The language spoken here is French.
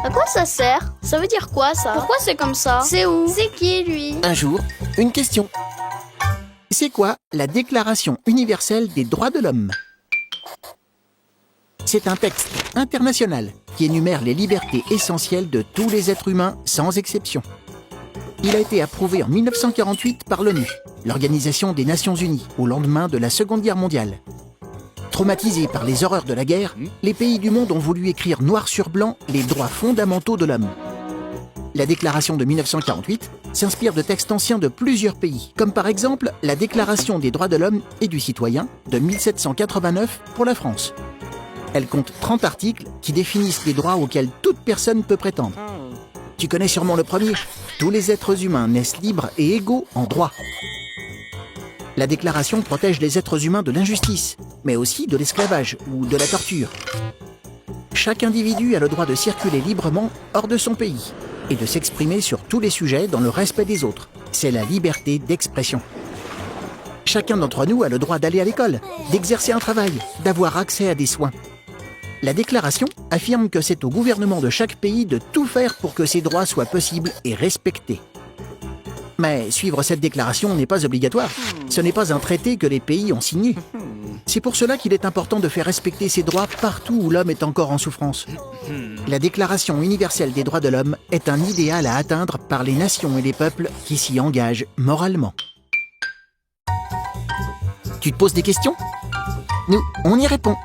À quoi ça sert? Ça veut dire quoi, ça? Pourquoi c'est comme ça? C'est où? C'est qui, lui? Un jour, une question. C'est quoi la Déclaration universelle des droits de l'homme? C'est un texte international qui énumère les libertés essentielles de tous les êtres humains sans exception. Il a été approuvé en 1948 par l'ONU, l'Organisation des Nations Unies, au lendemain de la Seconde Guerre mondiale. Traumatisés par les horreurs de la guerre, les pays du monde ont voulu écrire noir sur blanc les droits fondamentaux de l'homme. La déclaration de 1948 s'inspire de textes anciens de plusieurs pays, comme par exemple la Déclaration des droits de l'homme et du citoyen de 1789 pour la France. Elle compte 30 articles qui définissent les droits auxquels toute personne peut prétendre. Tu connais sûrement le premier. Tous les êtres humains naissent libres et égaux en droit. La déclaration protège les êtres humains de l'injustice, mais aussi de l'esclavage ou de la torture. Chaque individu a le droit de circuler librement hors de son pays et de s'exprimer sur tous les sujets dans le respect des autres. C'est la liberté d'expression. Chacun d'entre nous a le droit d'aller à l'école, d'exercer un travail, d'avoir accès à des soins. La déclaration affirme que c'est au gouvernement de chaque pays de tout faire pour que ces droits soient possibles et respectés. Mais suivre cette déclaration n'est pas obligatoire. Ce n'est pas un traité que les pays ont signé. C'est pour cela qu'il est important de faire respecter ces droits partout où l'homme est encore en souffrance. La Déclaration universelle des droits de l'homme est un idéal à atteindre par les nations et les peuples qui s'y engagent moralement. Tu te poses des questions? Nous, on y répond.